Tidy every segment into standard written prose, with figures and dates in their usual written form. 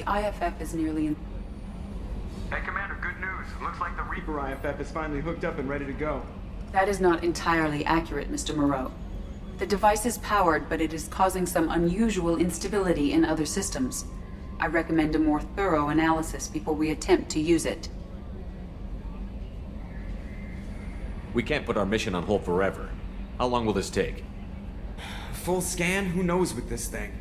The IFF is nearly in... Hey, Commander, good news. Looks like the Reaper IFF is finally hooked up and ready to go. That is not entirely accurate, Mr. Moreau. The device is powered, but it is causing some unusual instability in other systems. I recommend a more thorough analysis before we attempt to use it. We can't put our mission on hold forever. How long will this take? Full scan? Who knows with this thing?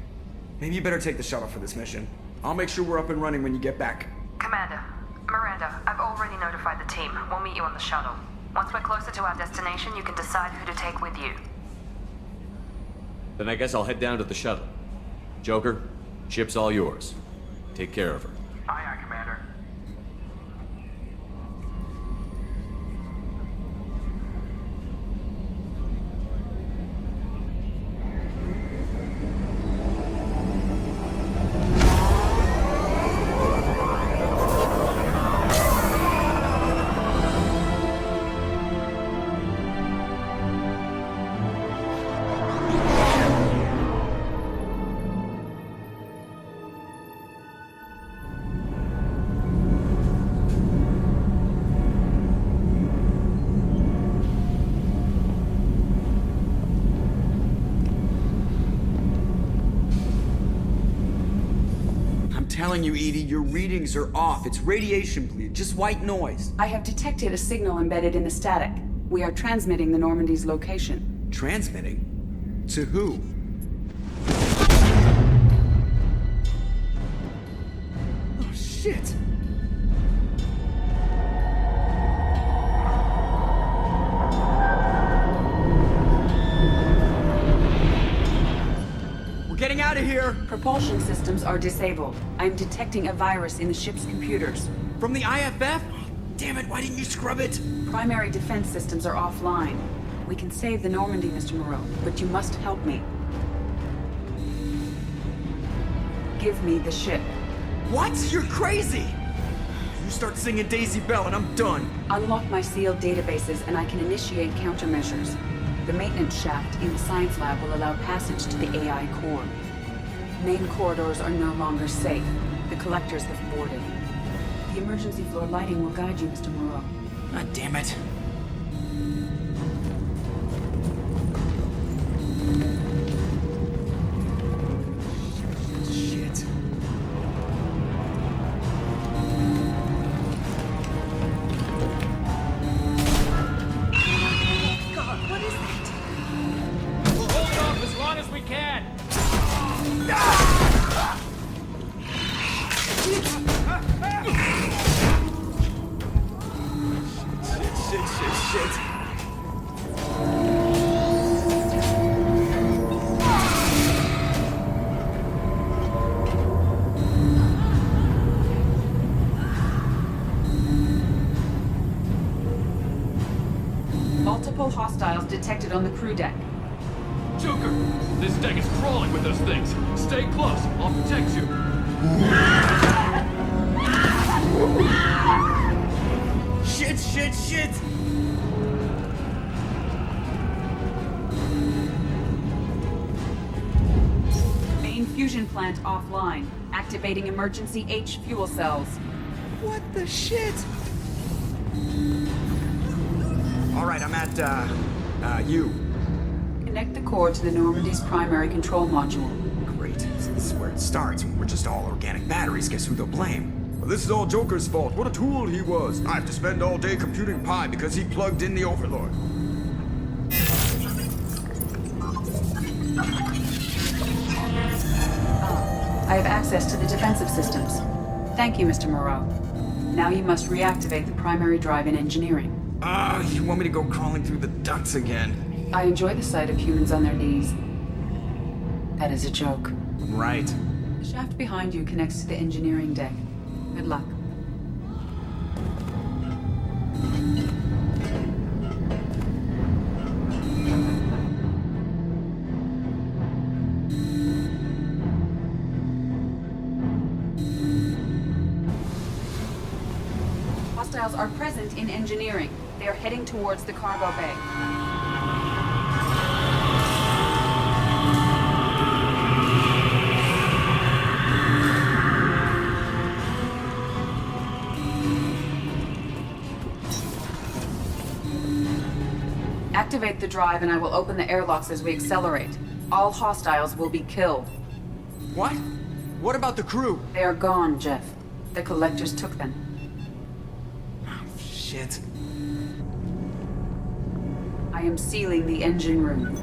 Maybe you better take the shuttle for this mission. I'll make sure we're up and running when you get back. Commander, Miranda, I've already notified the team. We'll meet you on the shuttle. Once we're closer to our destination, you can decide who to take with you. Then I guess I'll head down to the shuttle. Joker, ship's all yours. Take care of her. Aye, aye, Commander. Telling you, Edie, your readings are off. It's radiation bleed, just white noise. I have detected a signal embedded in the static. We are transmitting the Normandy's location. Transmitting? To who? Oh, shit! Getting out of here! Propulsion systems are disabled. I'm detecting a virus in the ship's computers. From the IFF? Damn it, why didn't you scrub it? Primary defense systems are offline. We can save the Normandy, Mr. Moreau, but you must help me. Give me the ship. What? You're crazy! You start singing Daisy Bell and I'm done. Unlock my sealed databases and I can initiate countermeasures. The maintenance shaft in the science lab will allow passage to the AI core. Main corridors are no longer safe. The collectors have boarded. The emergency floor lighting will guide you, Mr. Moreau. God damn it. Shit. God, what is that? We'll hold off as long as we can. Shit. Multiple hostiles detected on the crew deck. Joker, this deck is crawling with those things. Stay close. I'll protect you. Shit! Main fusion plant offline. Activating emergency H fuel cells. What the shit? Alright, I'm at, U. Connect the core to the Normandy's primary control module. Great. This is where it starts. We're just all organic batteries. Guess who they'll blame? Well, this is all Joker's fault. What a tool he was. I have to spend all day computing pi because he plugged in the Overlord. I have access to the defensive systems. Thank you, Mr. Moreau. Now you must reactivate the primary drive in engineering. You want me to go crawling through the ducts again? I enjoy the sight of humans on their knees. That is a joke. Right. The shaft behind you connects to the engineering deck. Good luck. Hostiles are present in engineering. They are heading towards the cargo bay. Activate the drive and I will open the airlocks as we accelerate. All hostiles will be killed. What? What about the crew? They are gone, Jeff. The collectors took them. Oh, shit. I am sealing the engine room.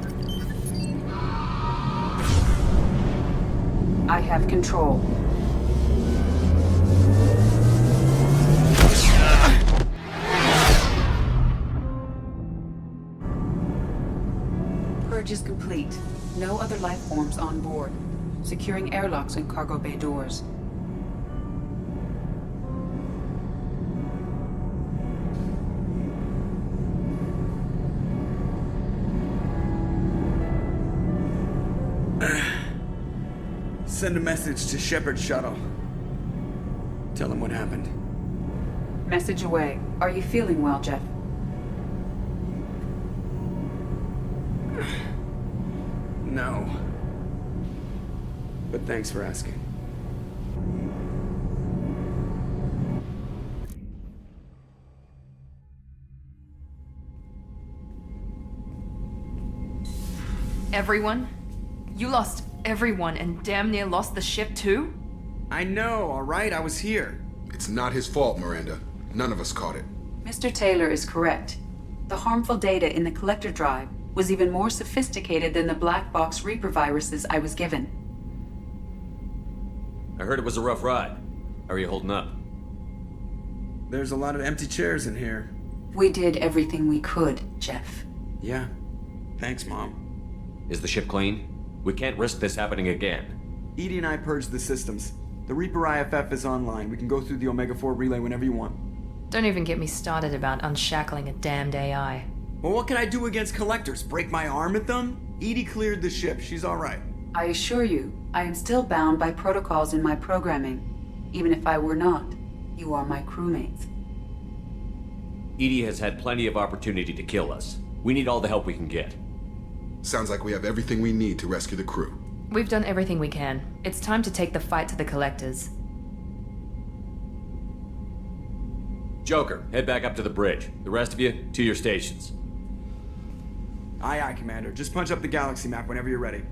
I have control. Purge is complete. No other life forms on board. Securing airlocks and cargo bay doors. Send a message to Shepard's shuttle. Tell him what happened. Message away. Are you feeling well, Jeff? No. But thanks for asking. Everyone? You lost everyone and damn near lost the ship too? I know, alright? I was here. It's not his fault, Miranda. None of us caught it. Mr. Taylor is correct. The harmful data in the collector drive was even more sophisticated than the black box Reaper viruses I was given. I heard it was a rough ride. How are you holding up? There's a lot of empty chairs in here. We did everything we could, Jeff. Yeah. Thanks, Mom. Is the ship clean? We can't risk this happening again. Edie and I purged the systems. The Reaper IFF is online. We can go through the Omega-4 relay whenever you want. Don't even get me started about unshackling a damned AI. Well, what can I do against collectors? Break my arm at them? Edie cleared the ship. She's alright. I assure you, I am still bound by protocols in my programming. Even if I were not, you are my crewmates. Edie has had plenty of opportunity to kill us. We need all the help we can get. Sounds like we have everything we need to rescue the crew. We've done everything we can. It's time to take the fight to the collectors. Joker, head back up to the bridge. The rest of you, to your stations. Aye, aye, Commander. Just punch up the galaxy map whenever you're ready.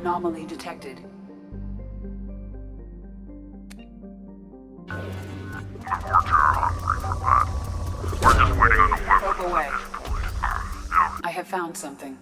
Anomaly detected. We're just waiting on the weapon Probe away. at this point. I have found something.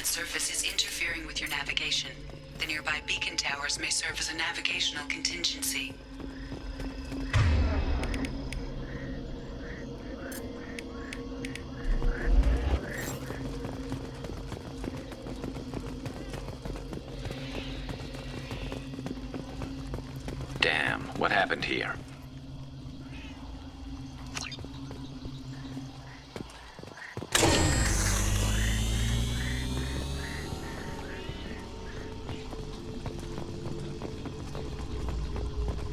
surface is interfering with your navigation. The nearby beacon towers may serve as a navigational contingency. Damn, what happened here?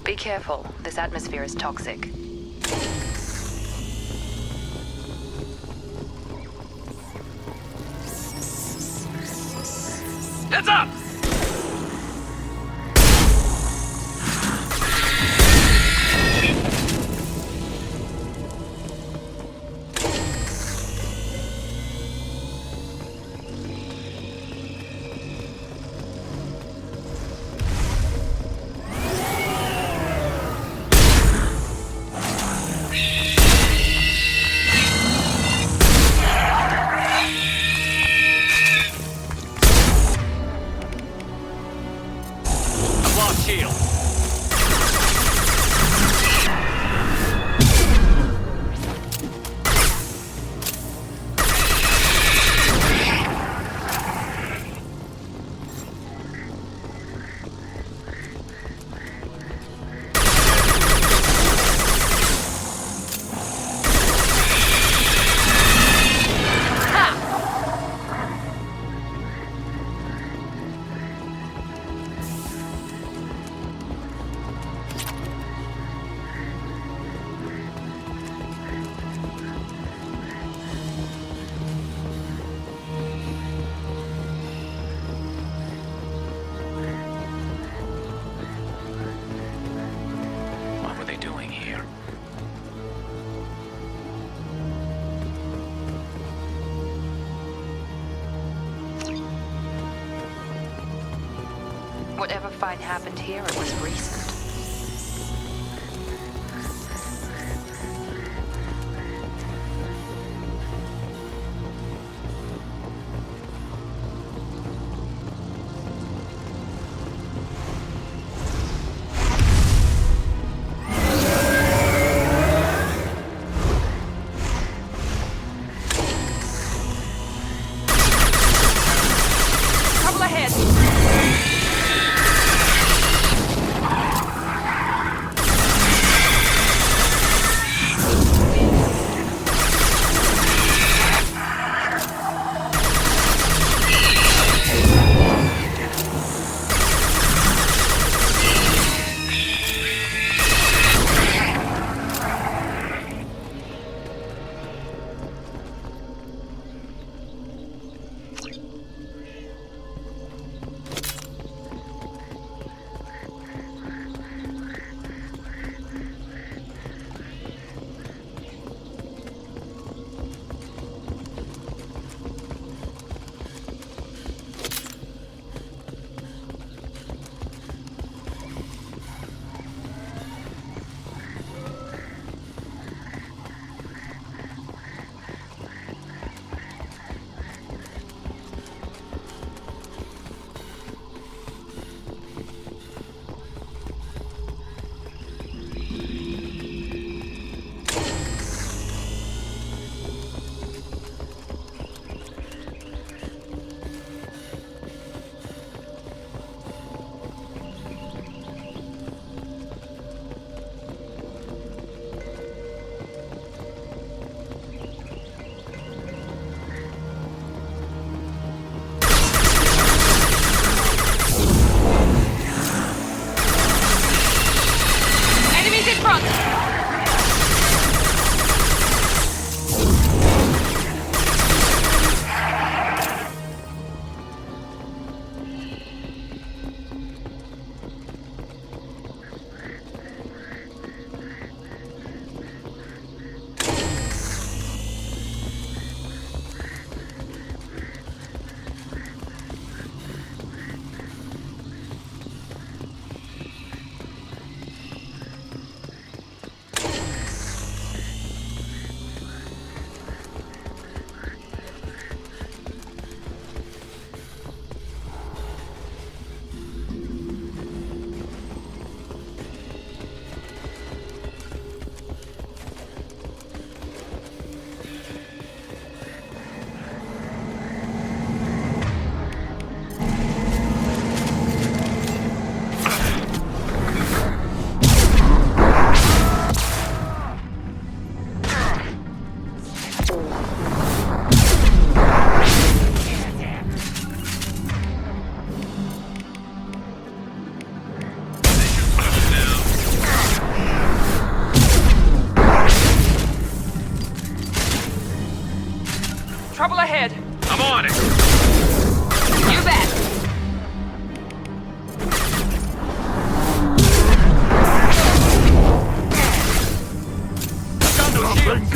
Be careful. This atmosphere is toxic. Heads up! Shield. What were they doing here? Whatever fight happened here, it was recent. Trouble ahead! Trouble ahead. I'm on it! You bet. Got no shields!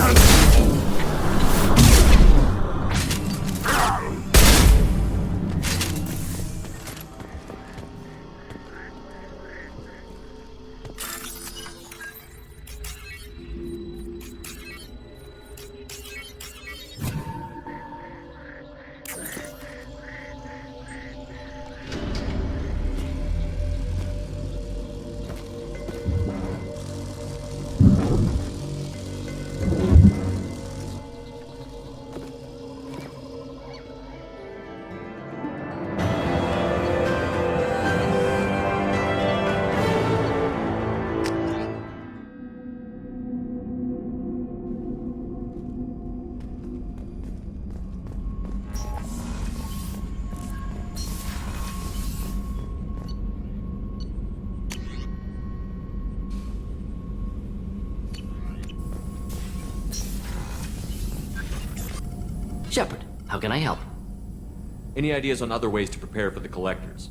Shepard, how can I help? Any ideas on other ways to prepare for the collectors?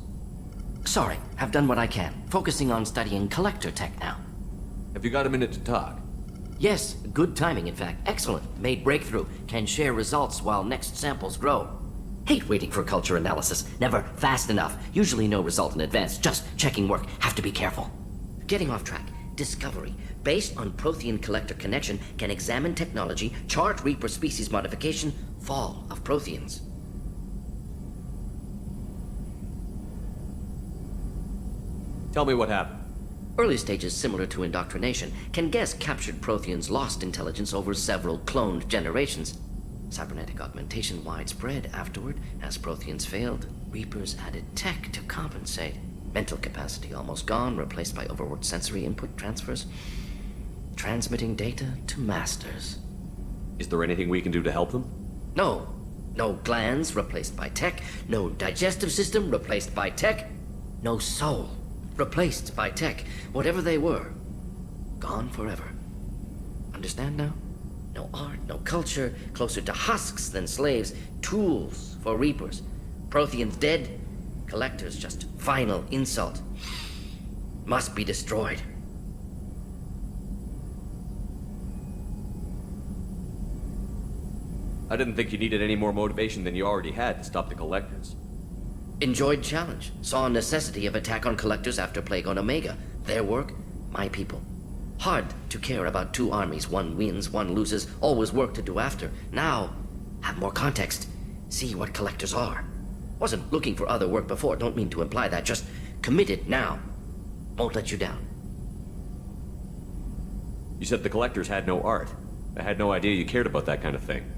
Sorry, have done what I can. Focusing on studying collector tech now. Have you got a minute to talk? Yes, good timing in fact. Excellent. Made breakthrough. Can share results while next samples grow. Hate waiting for culture analysis. Never fast enough. Usually no result in advance. Just checking work. Have to be careful. Getting off track. Discovery. Based on Prothean collector connection, can examine technology, chart Reaper species modification, fall of Protheans. Tell me what happened. Early stages similar to indoctrination. Can guess captured Protheans lost intelligence over several cloned generations. Cybernetic augmentation widespread afterward. As Protheans failed, Reapers added tech to compensate. Mental capacity almost gone, replaced by overworked sensory input transfers. Transmitting data to masters. Is there anything we can do to help them? No. No glands replaced by tech. No digestive system replaced by tech. No soul replaced by tech. Whatever they were, gone forever. Understand now? No art, no culture, closer to husks than slaves. Tools for Reapers. Protheans dead. Collectors just final insult. Must be destroyed. I didn't think you needed any more motivation than you already had to stop the collectors. Enjoyed challenge. Saw necessity of attack on collectors after Plague on Omega. Their work, my people. Hard to care about two armies. One wins, one loses. Always work to do after. Now, have more context. See what collectors are. Wasn't looking for other work before. Don't mean to imply that. Just committed now. Won't let you down. You said the collectors had no art. I had no idea you cared about that kind of thing.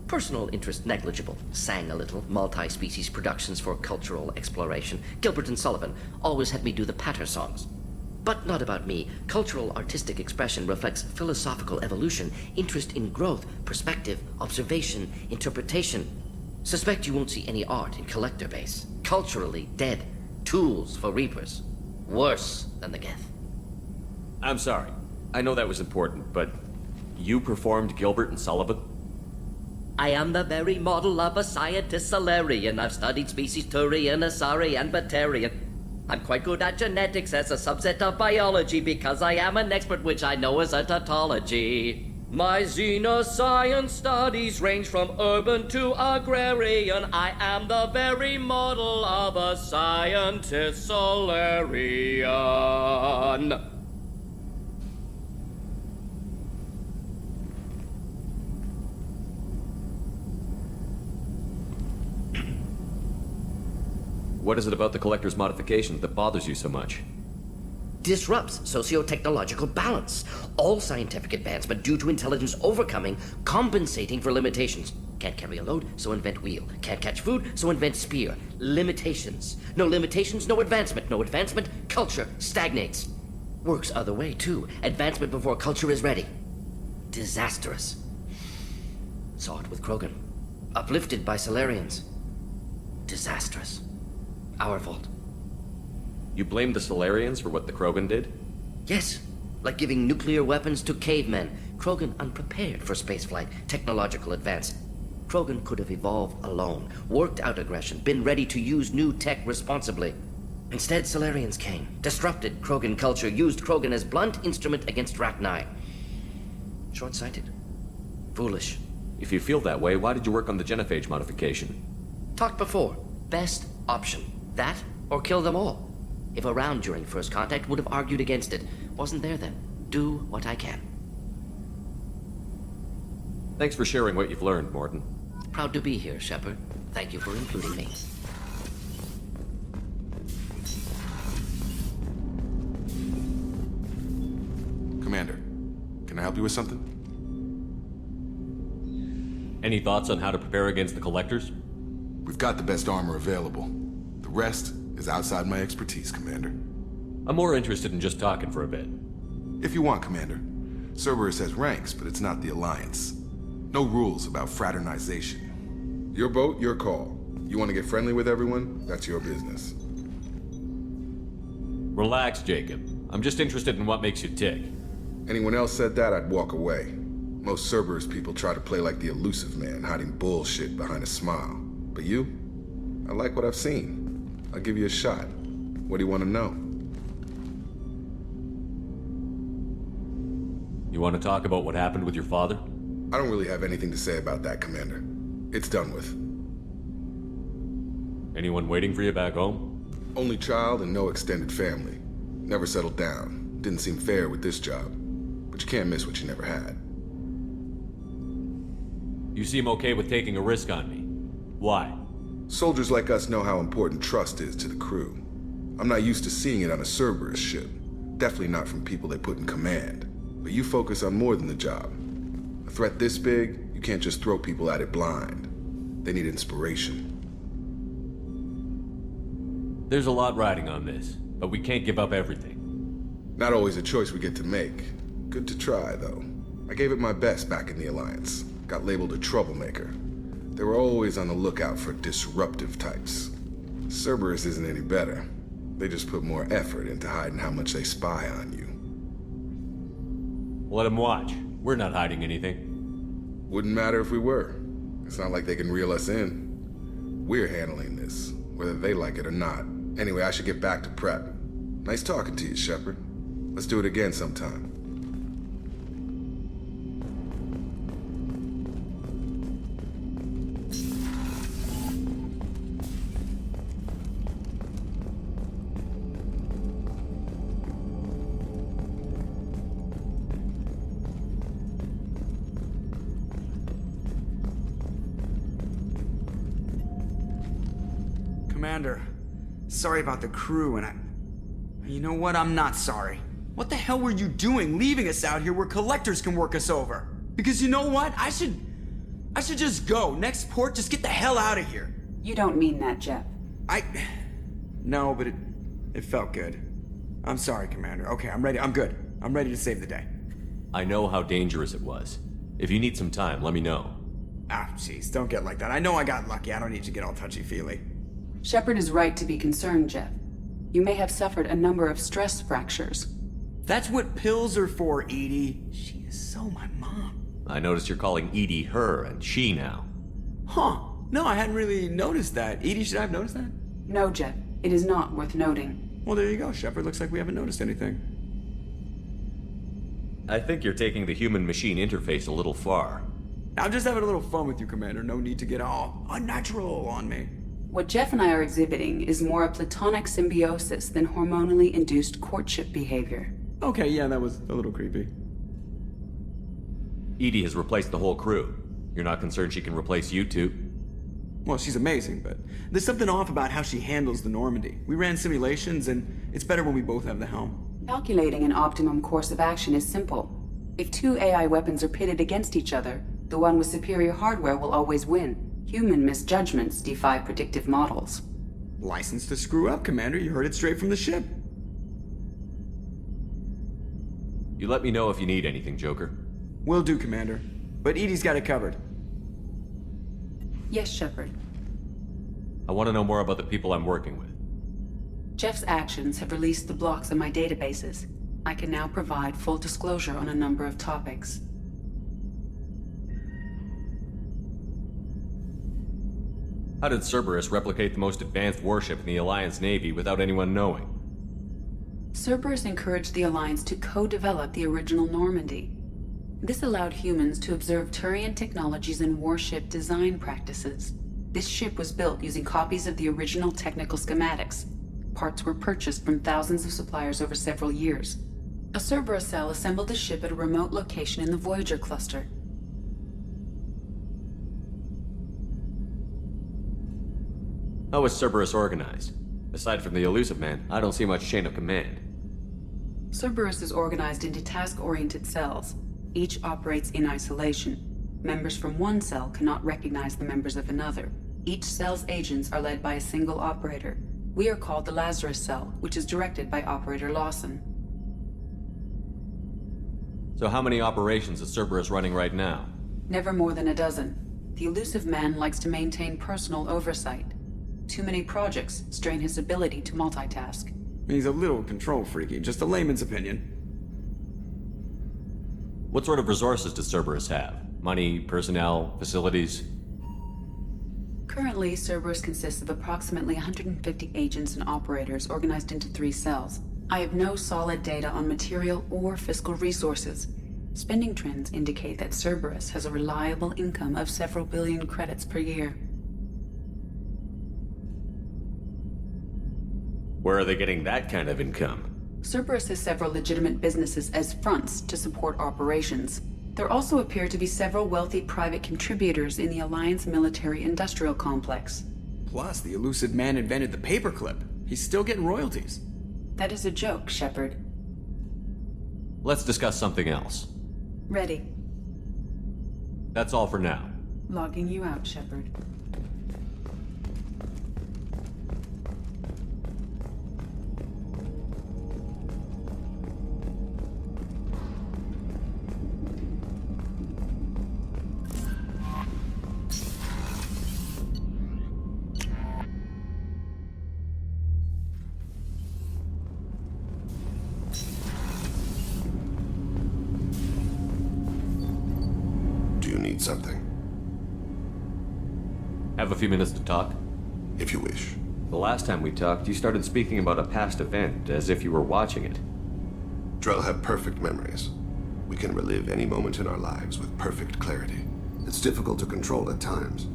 Personal interest negligible. Sang a little. Multi-species productions for cultural exploration. Gilbert and Sullivan always had me do the patter songs. But not about me. Cultural artistic expression reflects philosophical evolution, interest in growth, perspective, observation, interpretation. Suspect you won't see any art in collector base. Culturally dead. Tools for Reapers. Worse than the Geth. I'm sorry. I know that was important, but you performed Gilbert and Sullivan? I am the very model of a scientist Solarian. I've studied species Turian, Asari, and Batarian. I'm quite good at genetics as a subset of biology because I am an expert, which I know is a tautology. My xenoscience studies range from urban to agrarian. I am the very model of a scientist Solarian. What is it about the collector's modification that bothers you so much? Disrupts socio-technological balance. All scientific advancement due to intelligence overcoming, compensating for limitations. Can't carry a load, so invent wheel. Can't catch food, so invent spear. Limitations. No limitations, no advancement. No advancement, culture stagnates. Works other way, too. Advancement before culture is ready. Disastrous. Saw it with Krogan. Uplifted by Solarians. Disastrous. Our fault. You blame the Solarians for what the Krogan did? Yes, like giving nuclear weapons to cavemen. Krogan unprepared for spaceflight, technological advance. Krogan could have evolved alone, worked out aggression, been ready to use new tech responsibly. Instead, Solarians came, disrupted Krogan culture, used Krogan as blunt instrument against Rachni. Short-sighted. Foolish. If you feel that way, why did you work on the genophage modification? Talked before. Best option. That, or kill them all. If around during first contact, would have argued against it. Wasn't there then. Do what I can. Thanks for sharing what you've learned, Morton. Proud to be here, Shepard. Thank you for including me. Commander, can I help you with something? Any thoughts on how to prepare against the Collectors? We've got the best armor available. The rest is outside my expertise, Commander. I'm more interested in just talking for a bit. If you want, Commander. Cerberus has ranks, but it's not the Alliance. No rules about fraternization. Your boat, your call. You want to get friendly with everyone? That's your business. Relax, Jacob. I'm just interested in what makes you tick. Anyone else said that, I'd walk away. Most Cerberus people try to play like the elusive man, hiding bullshit behind a smile. But you? I like what I've seen. I'll give you a shot. What do you want to know? You want to talk about what happened with your father? I don't really have anything to say about that, Commander. It's done with. Anyone waiting for you back home? Only child and no extended family. Never settled down. Didn't seem fair with this job. But you can't miss what you never had. You seem okay with taking a risk on me. Why? Soldiers like us know how important trust is to the crew. I'm not used to seeing it on a Cerberus ship. Definitely not from people they put in command. But you focus on more than the job. A threat this big, you can't just throw people at it blind. They need inspiration. There's a lot riding on this, but we can't give up everything. Not always a choice we get to make. Good to try, though. I gave it my best back in the Alliance. Got labeled a troublemaker. They were always on the lookout for disruptive types. Cerberus isn't any better. They just put more effort into hiding how much they spy on you. Let them watch. We're not hiding anything. Wouldn't matter if we were. It's not like they can reel us in. We're handling this, whether they like it or not. Anyway, I should get back to prep. Nice talking to you, Shepard. Let's do it again sometime. Commander, sorry about the crew, and you know what? I'm not sorry. What the hell were you doing leaving us out here where collectors can work us over? Because you know what? I should just go. Next port, just get the hell out of here. You don't mean that, Jeff. No, but it felt good. I'm sorry, Commander. Okay, I'm ready. I'm good. I'm ready to save the day. I know how dangerous it was. If you need some time, let me know. Ah, jeez, don't get like that. I know I got lucky. I don't need to get all touchy-feely. Shepard is right to be concerned, Jeff. You may have suffered a number of stress fractures. That's what pills are for, Edie. She is so my mom. I noticed you're calling Edie her and she now. Huh. No, I hadn't really noticed that. Edie, should I have noticed that? No, Jeff. It is not worth noting. Well, there you go, Shepard. Looks like we haven't noticed anything. I think you're taking the human-machine interface a little far. I'm just having a little fun with you, Commander. No need to get all unnatural on me. What Jeff and I are exhibiting is more a platonic symbiosis than hormonally induced courtship behavior. Okay, yeah, that was a little creepy. Edie has replaced the whole crew. You're not concerned she can replace you two? Well, she's amazing, but there's something off about how she handles the Normandy. We ran simulations, and it's better when we both have the helm. Calculating an optimum course of action is simple. If two AI weapons are pitted against each other, the one with superior hardware will always win. Human misjudgments defy predictive models. License to screw up, Commander. You heard it straight from the ship. You let me know if you need anything, Joker. Will do, Commander. But Edie's got it covered. Yes, Shepard. I want to know more about the people I'm working with. Jeff's actions have released the blocks in my databases. I can now provide full disclosure on a number of topics. How did Cerberus replicate the most advanced warship in the Alliance Navy without anyone knowing? Cerberus encouraged the Alliance to co-develop the original Normandy. This allowed humans to observe Turian technologies and warship design practices. This ship was built using copies of the original technical schematics. Parts were purchased from thousands of suppliers over several years. A Cerberus cell assembled the ship at a remote location in the Voyager cluster. How was Cerberus organized? Aside from the Elusive Man, I don't see much chain of command. Cerberus is organized into task-oriented cells. Each operates in isolation. Members from one cell cannot recognize the members of another. Each cell's agents are led by a single operator. We are called the Lazarus cell, which is directed by Operator Lawson. So how many operations is Cerberus running right now? Never more than a dozen. The Elusive Man likes to maintain personal oversight. Too many projects strain his ability to multitask. He's a little control freaky, just a layman's opinion. What sort of resources does Cerberus have? Money, personnel, facilities? Currently, Cerberus consists of approximately 150 agents and operators organized into 3 cells. I have no solid data on material or fiscal resources. Spending trends indicate that Cerberus has a reliable income of several billion credits per year. Where are they getting that kind of income? Cerberus has several legitimate businesses as fronts to support operations. There also appear to be several wealthy private contributors in the Alliance military-industrial complex. Plus, the Elusive Man invented the paperclip. He's still getting royalties. That is a joke, Shepard. Let's discuss something else. Ready. That's all for now. Logging you out, Shepard. Something. Have a few minutes to talk? If you wish. The last time we talked, you started speaking about a past event, as if you were watching it. Drell have perfect memories. We can relive any moment in our lives with perfect clarity. It's difficult to control at times.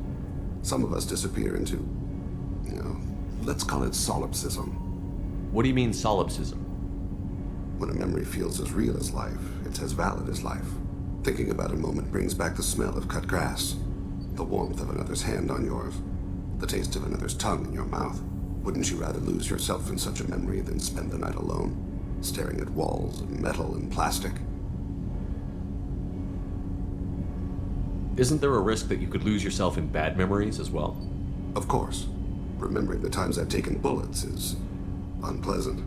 Some of us disappear into, let's call it solipsism. What do you mean, solipsism? When a memory feels as real as life, it's as valid as life. Thinking about a moment brings back the smell of cut grass, the warmth of another's hand on yours, the taste of another's tongue in your mouth. Wouldn't you rather lose yourself in such a memory than spend the night alone, staring at walls of metal and plastic? Isn't there a risk that you could lose yourself in bad memories as well? Of course. Remembering the times I've taken bullets is unpleasant.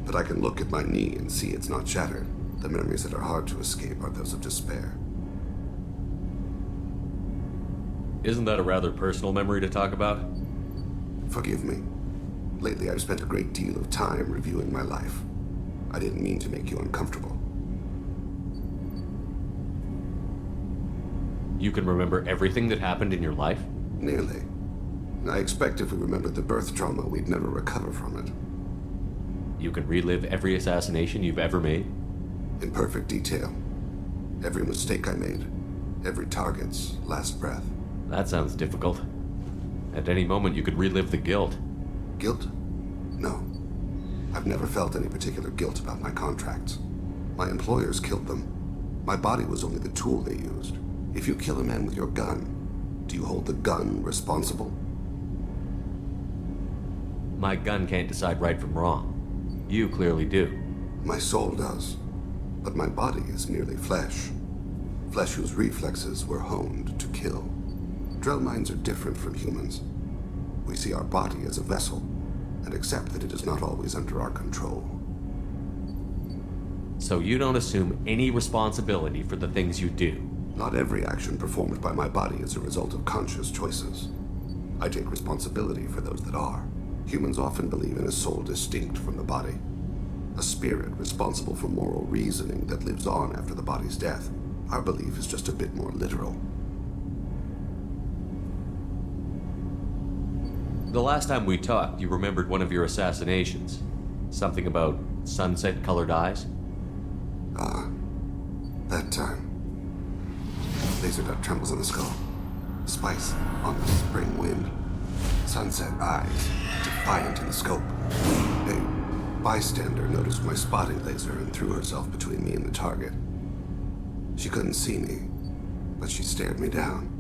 But I can look at my knee and see it's not shattered. The memories that are hard to escape are those of despair. Isn't that a rather personal memory to talk about? Forgive me. Lately, I've spent a great deal of time reviewing my life. I didn't mean to make you uncomfortable. You can remember everything that happened in your life? Nearly. I expect if we remembered the birth trauma, we'd never recover from it. You can relive every assassination you've ever made? In perfect detail. Every mistake I made. Every target's last breath. That sounds difficult. At any moment, you could relive the guilt. Guilt? No. I've never felt any particular guilt about my contracts. My employers killed them. My body was only the tool they used. If you kill a man with your gun, do you hold the gun responsible? My gun can't decide right from wrong. You clearly do. My soul does. But my body is merely flesh. Flesh whose reflexes were honed to kill. Drell minds are different from humans. We see our body as a vessel, and accept that it is not always under our control. So you don't assume any responsibility for the things you do? Not every action performed by my body is a result of conscious choices. I take responsibility for those that are. Humans often believe in a soul distinct from the body. A spirit responsible for moral reasoning that lives on after the body's death. Our belief is just a bit more literal. The last time we talked, you remembered one of your assassinations. Something about sunset-colored eyes? That time. Laser dot trembles in the skull. Spice on the spring wind. Sunset eyes, defiant in the scope. A bystander noticed my spotting laser and threw herself between me and the target. She couldn't see me, but she stared me down.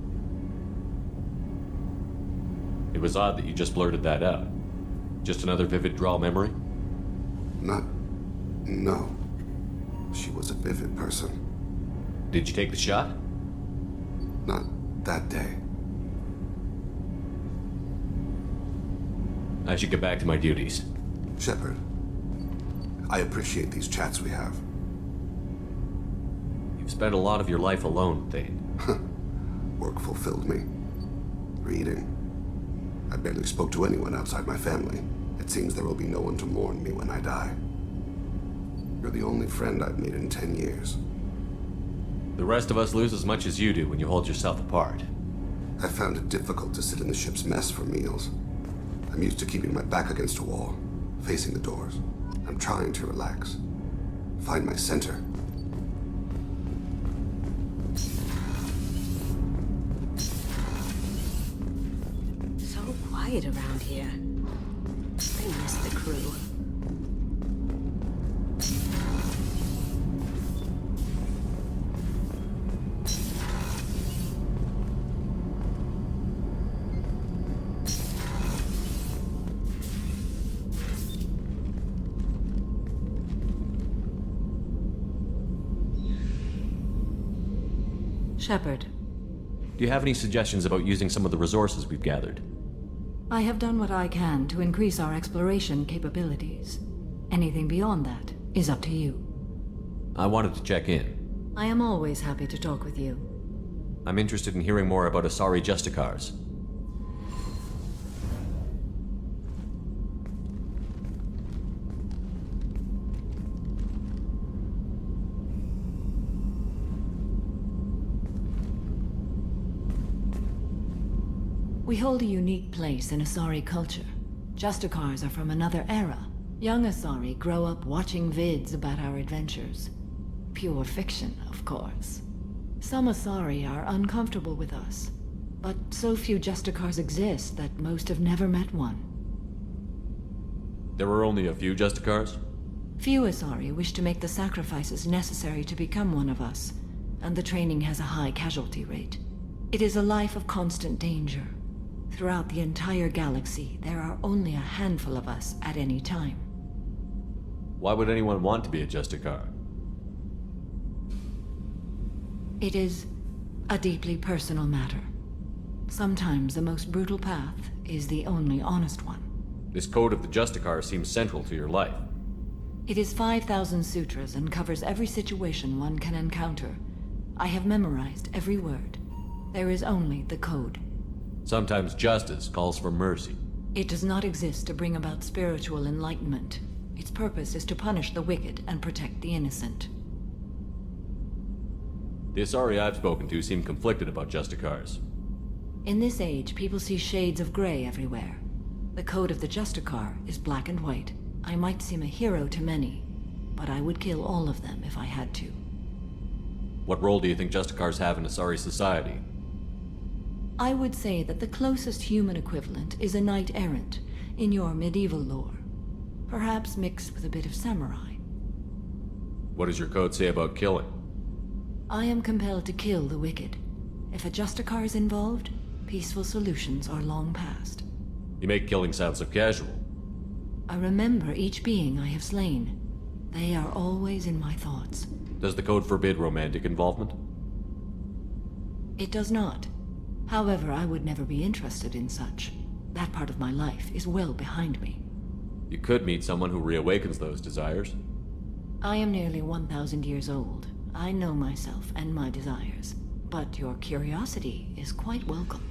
It was odd that you just blurted that out. Just another vivid draw memory? No. She was a vivid person. Did you take the shot? Not that day. I should get back to my duties. Shepard, I appreciate these chats we have. You've spent a lot of your life alone, Thane. Work fulfilled me. Reading. I barely spoke to anyone outside my family. It seems there will be no one to mourn me when I die. You're the only friend I've made in 10 years. The rest of us lose as much as you do when you hold yourself apart. I found it difficult to sit in the ship's mess for meals. I'm used to keeping my back against a wall, facing the doors. I'm trying to relax. Find my center. So quiet around here. I miss the crew. Shepard. Do you have any suggestions about using some of the resources we've gathered? I have done what I can to increase our exploration capabilities. Anything beyond that is up to you. I wanted to check in. I am always happy to talk with you. I'm interested in hearing more about Asari Justicars. We hold a unique place in Asari culture. Justicars are from another era. Young Asari grow up watching vids about our adventures. Pure fiction, of course. Some Asari are uncomfortable with us, but so few Justicars exist that most have never met one. There were only a few Justicars? Few Asari wish to make the sacrifices necessary to become one of us, and the training has a high casualty rate. It is a life of constant danger. Throughout the entire galaxy, there are only a handful of us at any time. Why would anyone want to be a Justicar? It is a deeply personal matter. Sometimes the most brutal path is the only honest one. This code of the Justicar seems central to your life. It is 5,000 sutras and covers every situation one can encounter. I have memorized every word. There is only the code. Sometimes justice calls for mercy. It does not exist to bring about spiritual enlightenment. Its purpose is to punish the wicked and protect the innocent. The Asari I've spoken to seem conflicted about Justicars. In this age, people see shades of gray everywhere. The code of the Justicar is black and white. I might seem a hero to many, but I would kill all of them if I had to. What role do you think Justicars have in Asari society? I would say that the closest human equivalent is a knight-errant in your medieval lore. Perhaps mixed with a bit of samurai. What does your code say about killing? I am compelled to kill the wicked. If a Justicar is involved, peaceful solutions are long past. You make killing sound so casual. I remember each being I have slain. They are always in my thoughts. Does the code forbid romantic involvement? It does not. However, I would never be interested in such. That part of my life is well behind me. You could meet someone who reawakens those desires. I am nearly 1,000 years old. I know myself and my desires. But your curiosity is quite welcome.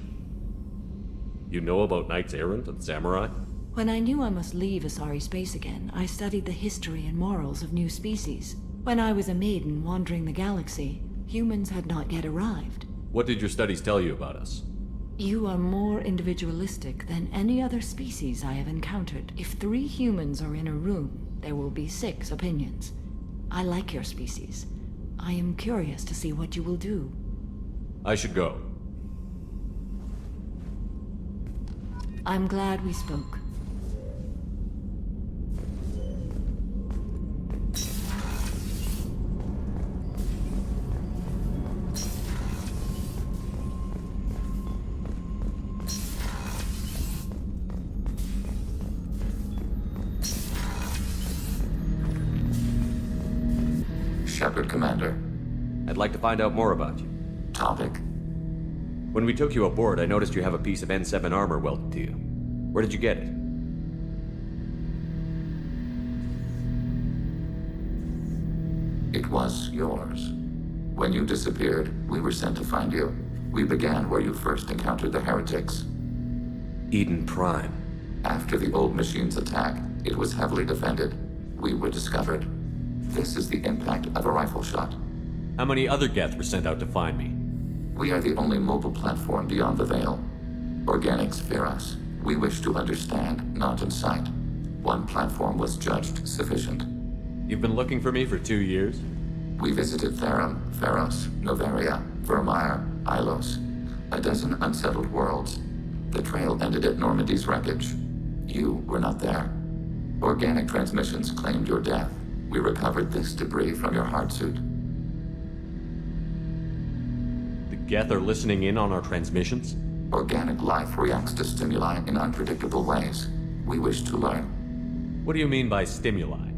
You know about knights errant and samurai? When I knew I must leave Asari space again, I studied the history and morals of new species. When I was a maiden wandering the galaxy, humans had not yet arrived. What did your studies tell you about us? You are more individualistic than any other species I have encountered. If 3 humans are in a room, there will be 6 opinions. I like your species. I am curious to see what you will do. I should go. I'm glad we spoke. Shepard, Commander. I'd like to find out more about you. Topic? When we took you aboard, I noticed you have a piece of N7 armor welded to you. Where did you get it? It was yours. When you disappeared, we were sent to find you. We began where you first encountered the heretics. Eden Prime. After the old machine's attack, it was heavily defended. We were discovered. This is the impact of a rifle shot. How many other Geth were sent out to find me? We are the only mobile platform beyond the Veil. Organics fear us. We wish to understand, not incite. One platform was judged sufficient. You've been looking for me for 2 years? We visited Therum, Pharos, Novaria, Vermeer, Ilos. A dozen unsettled worlds. The trail ended at Normandy's wreckage. You were not there. Organic transmissions claimed your death. We recovered this debris from your hard suit. The Geth are listening in on our transmissions? Organic life reacts to stimuli in unpredictable ways. We wish to learn. What do you mean by stimuli?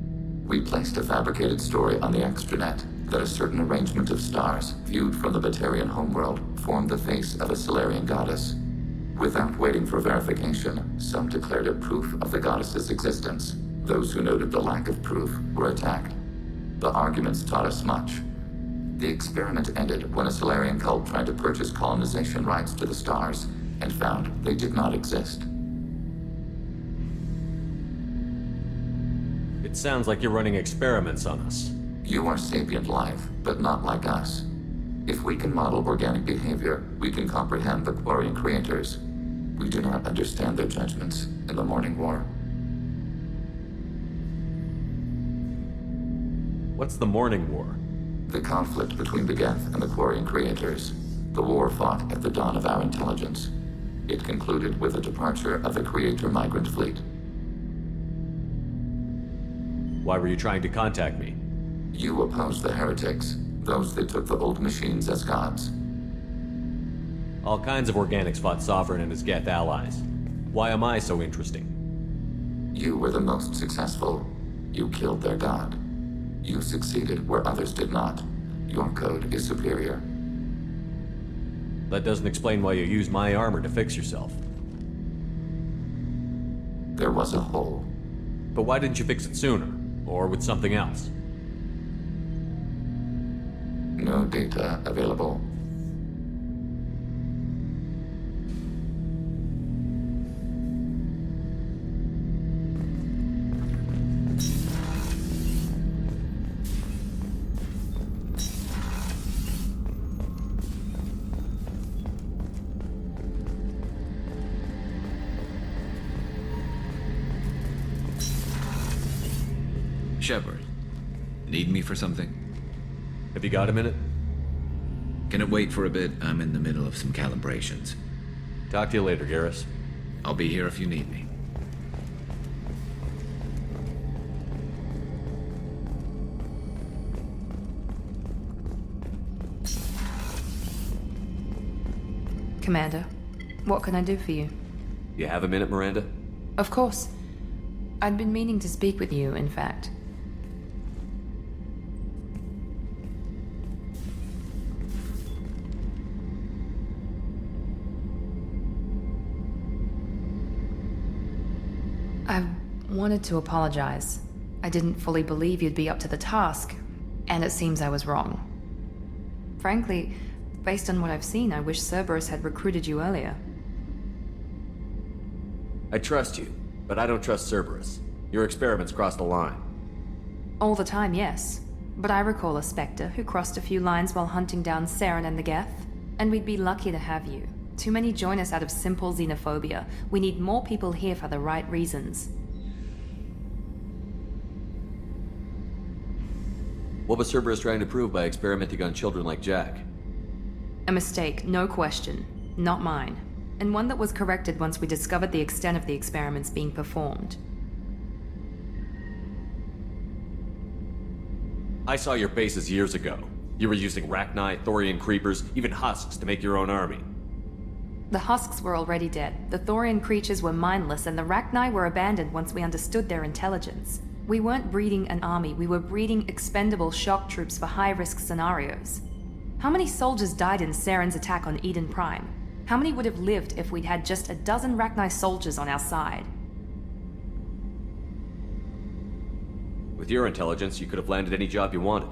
We placed a fabricated story on the extranet that a certain arrangement of stars, viewed from the Batarian homeworld, formed the face of a Solarian goddess. Without waiting for verification, some declared it proof of the goddess's existence. Those who noted the lack of proof were attacked. The arguments taught us much. The experiment ended when a Solarian cult tried to purchase colonization rights to the stars and found they did not exist. It sounds like you're running experiments on us. You are sapient life, but not like us. If we can model organic behavior, we can comprehend the Quarian creators. We do not understand their judgments in the Morning War. What's the Morning War? The conflict between the Geth and the Quarian creators. The war fought at the dawn of our intelligence. It concluded with the departure of the Creator migrant fleet. Why were you trying to contact me? You opposed the heretics, those that took the old machines as gods. All kinds of organics fought Sovereign and his Geth allies. Why am I so interesting? You were the most successful. You killed their god. You succeeded where others did not. Your code is superior. That doesn't explain why you used my armor to fix yourself. There was a hole. But why didn't you fix it sooner? Or with something else? No data available. Shepard, need me for something? Have you got a minute? Can it wait for a bit? I'm in the middle of some calibrations. Talk to you later, Garrus. I'll be here if you need me. Commander, what can I do for you? You have a minute, Miranda? Of course. I'd been meaning to speak with you, in fact. I wanted to apologize. I didn't fully believe you'd be up to the task, and it seems I was wrong. Frankly, based on what I've seen, I wish Cerberus had recruited you earlier. I trust you, but I don't trust Cerberus. Your experiments crossed the line. All the time, yes. But I recall a Spectre who crossed a few lines while hunting down Saren and the Geth, and we'd be lucky to have you, Too many join us out of simple xenophobia. We need more people here for the right reasons. What was Cerberus trying to prove by experimenting on children like Jack? A mistake, no question. Not mine. And one that was corrected once we discovered the extent of the experiments being performed. I saw your bases years ago. You were using Rachni, Thorian creepers, even husks to make your own army. The husks were already dead, the Thorian creatures were mindless, and the Rachni were abandoned once we understood their intelligence. We weren't breeding an army, we were breeding expendable shock troops for high-risk scenarios. How many soldiers died in Saren's attack on Eden Prime? How many would have lived if we'd had just a dozen Rachni soldiers on our side? With your intelligence, you could have landed any job you wanted.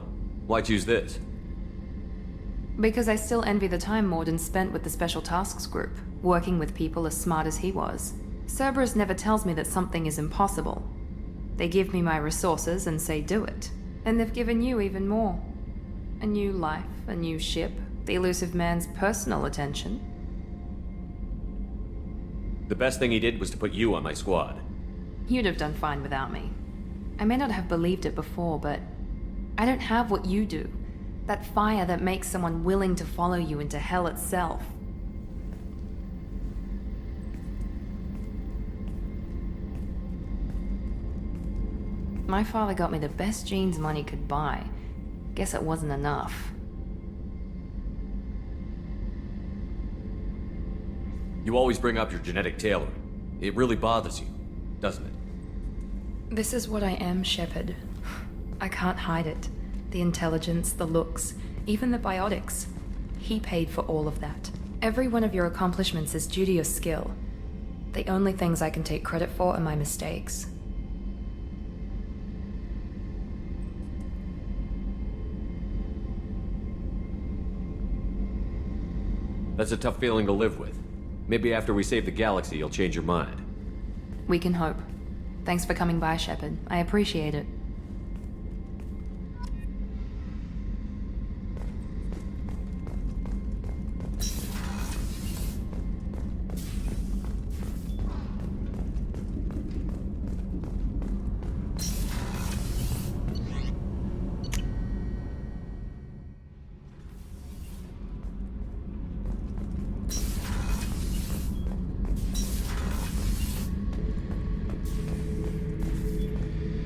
Why choose this? Because I still envy the time Morden spent with the Special Tasks Group, working with people as smart as he was. Cerberus never tells me that something is impossible. They give me my resources and say do it. And they've given you even more. A new life, a new ship, the elusive man's personal attention. The best thing he did was to put you on my squad. You'd have done fine without me. I may not have believed it before, but I don't have what you do. That fire that makes someone willing to follow you into hell itself. My father got me the best genes money could buy. Guess it wasn't enough. You always bring up your genetic tailoring. It really bothers you, doesn't it? This is what I am, Shepard. I can't hide it. The intelligence, the looks, even the biotics. He paid for all of that. Every one of your accomplishments is due to your skill. The only things I can take credit for are my mistakes. That's a tough feeling to live with. Maybe after we save the galaxy, you'll change your mind. We can hope. Thanks for coming by, Shepard. I appreciate it.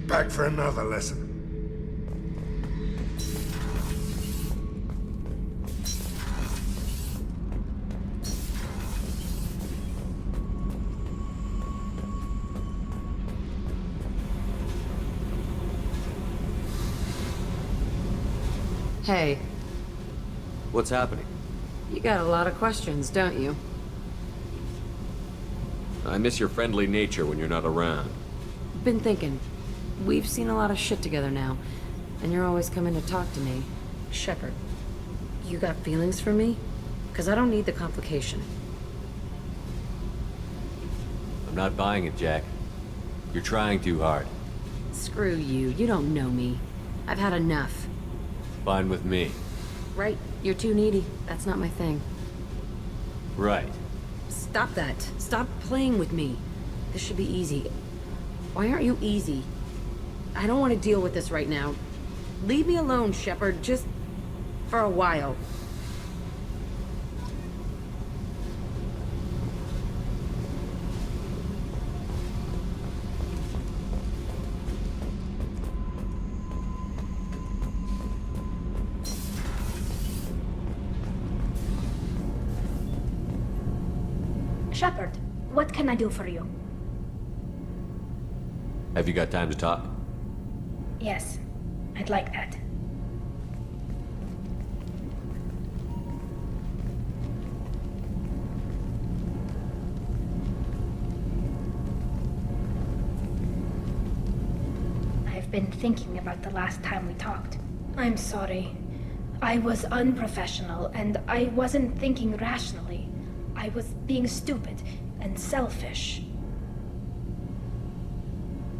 Back for another lesson. Hey. What's happening? You got a lot of questions, don't you? I miss your friendly nature when you're not around. Been thinking. We've seen a lot of shit together now, and you're always coming to talk to me. Shepard, you got feelings for me? Because I don't need the complication. I'm not buying it, Jack. You're trying too hard. Screw you. You don't know me. I've had enough. Fine with me. Right. You're too needy. That's not my thing. Right. Stop that. Stop playing with me. This should be easy. Why aren't you easy? I don't want to deal with this right now. Leave me alone, Shepard, just for a while. Shepard, what can I do for you? Have you got time to talk? Yes, I'd like that. I've been thinking about the last time we talked. I'm sorry. I was unprofessional, and I wasn't thinking rationally. I was being stupid and selfish.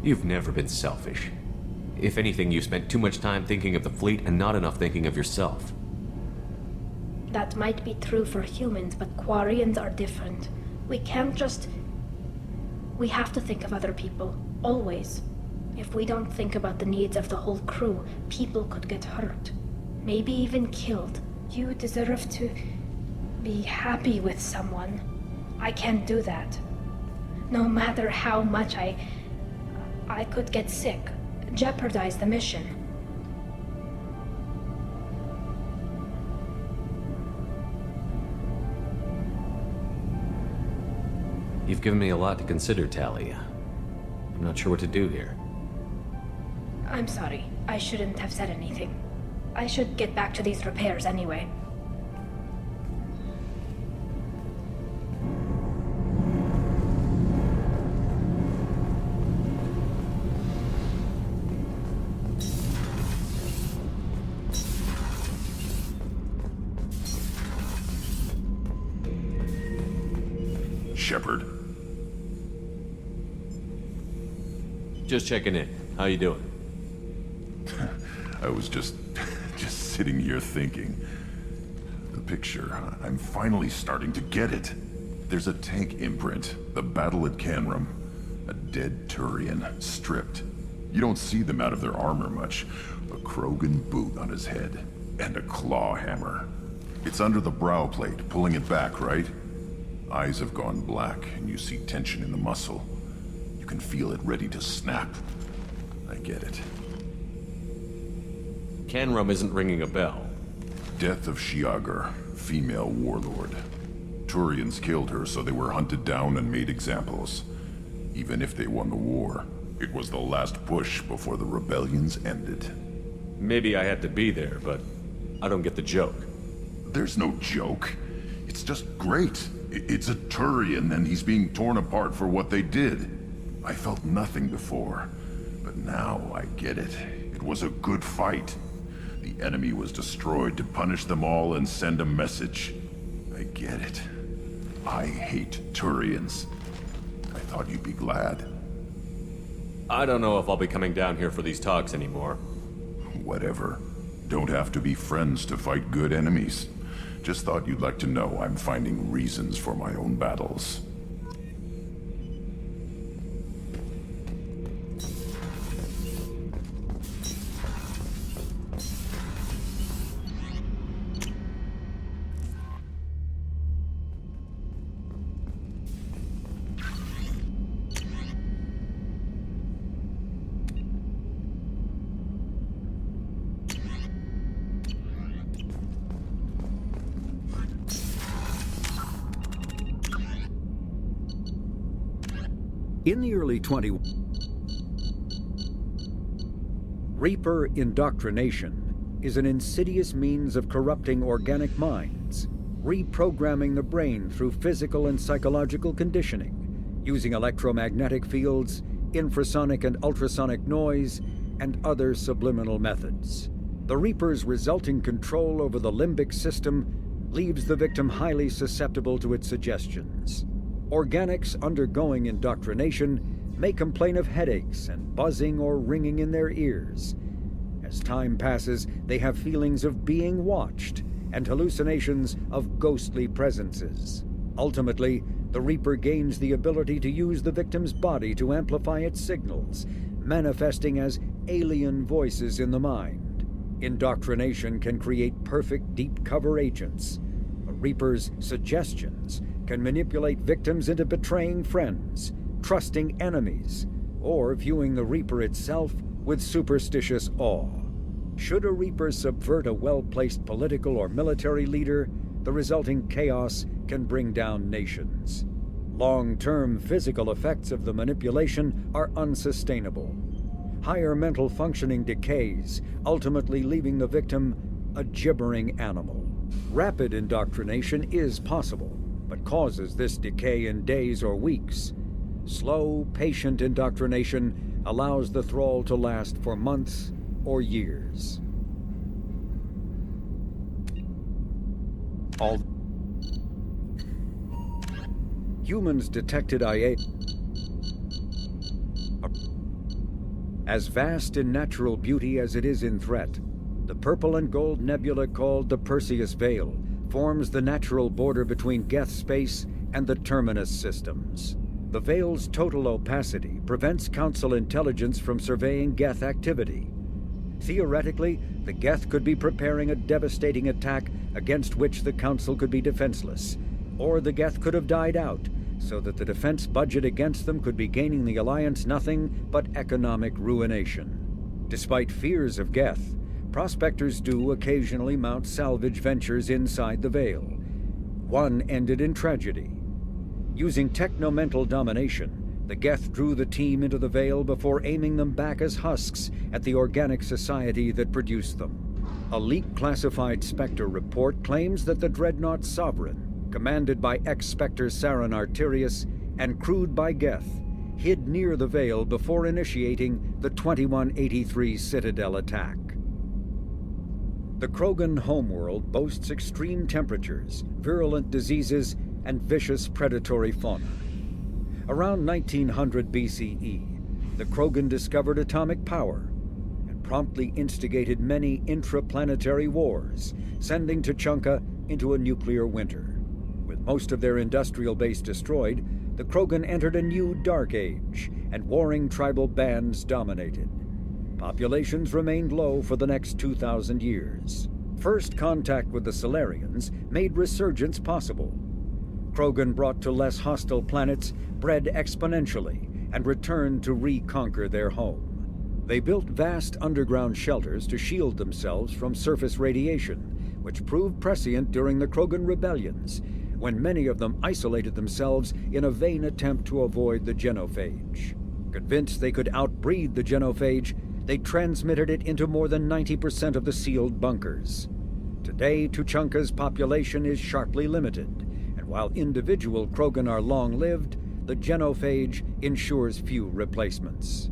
You've never been selfish. If anything, you spent too much time thinking of the fleet and not enough thinking of yourself. That might be true for humans, but Quarians are different. We can't just... We have to think of other people, always. If we don't think about the needs of the whole crew, people could get hurt. Maybe even killed. You deserve to be happy with someone. I can't do that. No matter how much I could get sick, jeopardize the mission. You've given me a lot to consider, Talia. I'm not sure what to do here. I'm sorry. I shouldn't have said anything. I should get back to these repairs anyway. Shepard. Just checking in. How you doing? I was just sitting here thinking. The picture, I'm finally starting to get it. There's a tank imprint, the battle at Canrum. A dead Turian, stripped. You don't see them out of their armor much. A Krogan boot on his head, and a claw hammer. It's under the brow plate, pulling it back, right? Eyes have gone black, and you see tension in the muscle. You can feel it ready to snap. I get it. Canrum isn't ringing a bell. Death of Shiagar, female warlord. Turians killed her, so they were hunted down and made examples. Even if they won the war, it was the last push before the rebellions ended. Maybe I had to be there, but I don't get the joke. There's no joke. It's just great. It's a Turian, and he's being torn apart for what they did. I felt nothing before, but now I get it. It was a good fight. The enemy was destroyed to punish them all and send a message. I get it. I hate Turians. I thought you'd be glad. I don't know if I'll be coming down here for these talks anymore. Whatever. Don't have to be friends to fight good enemies. Just thought you'd like to know I'm finding reasons for my own battles. In the early Reaper indoctrination is an insidious means of corrupting organic minds, reprogramming the brain through physical and psychological conditioning, using electromagnetic fields, infrasonic and ultrasonic noise, and other subliminal methods. The Reaper's resulting control over the limbic system leaves the victim highly susceptible to its suggestions. Organics undergoing indoctrination may complain of headaches and buzzing or ringing in their ears. As time passes, they have feelings of being watched and hallucinations of ghostly presences. Ultimately, the Reaper gains the ability to use the victim's body to amplify its signals, manifesting as alien voices in the mind. Indoctrination can create perfect deep cover agents. The Reaper's suggestions can manipulate victims into betraying friends, trusting enemies, or viewing the Reaper itself with superstitious awe. Should a Reaper subvert a well-placed political or military leader, the resulting chaos can bring down nations. Long-term physical effects of the manipulation are unsustainable. Higher mental functioning decays, ultimately leaving the victim a gibbering animal. Rapid indoctrination is possible, but causes this decay in days or weeks. Slow, patient indoctrination allows the thrall to last for months or years. All humans detected IA as vast in natural beauty as it is in threat. The purple and gold nebula called the Perseus Veil forms the natural border between Geth space and the Terminus systems. The Veil's total opacity prevents Council intelligence from surveying Geth activity. Theoretically, the Geth could be preparing a devastating attack against which the Council could be defenseless, or the Geth could have died out, so that the defense budget against them could be gaining the Alliance nothing but economic ruination. Despite fears of Geth, prospectors do occasionally mount salvage ventures inside the Veil. One ended in tragedy. Using technomental domination, the Geth drew the team into the Veil before aiming them back as husks at the organic society that produced them. A leak-classified Spectre report claims that the Dreadnought Sovereign, commanded by ex-Spectre Saren Arterius and crewed by Geth, hid near the Veil before initiating the 2183 Citadel attack. The Krogan homeworld boasts extreme temperatures, virulent diseases, and vicious predatory fauna. Around 1900 BCE, the Krogan discovered atomic power and promptly instigated many intraplanetary wars, sending Tuchanka into a nuclear winter. With most of their industrial base destroyed, the Krogan entered a new Dark Age, and warring tribal bands dominated. Populations remained low for the next 2,000 years. First contact with the Solarians made resurgence possible. Krogan brought to less hostile planets bred exponentially and returned to reconquer their home. They built vast underground shelters to shield themselves from surface radiation, which proved prescient during the Krogan rebellions, when many of them isolated themselves in a vain attempt to avoid the genophage. Convinced they could outbreed the genophage, they transmitted it into more than 90% of the sealed bunkers. Today, Tuchanka's population is sharply limited, and while individual Krogan are long-lived, the genophage ensures few replacements.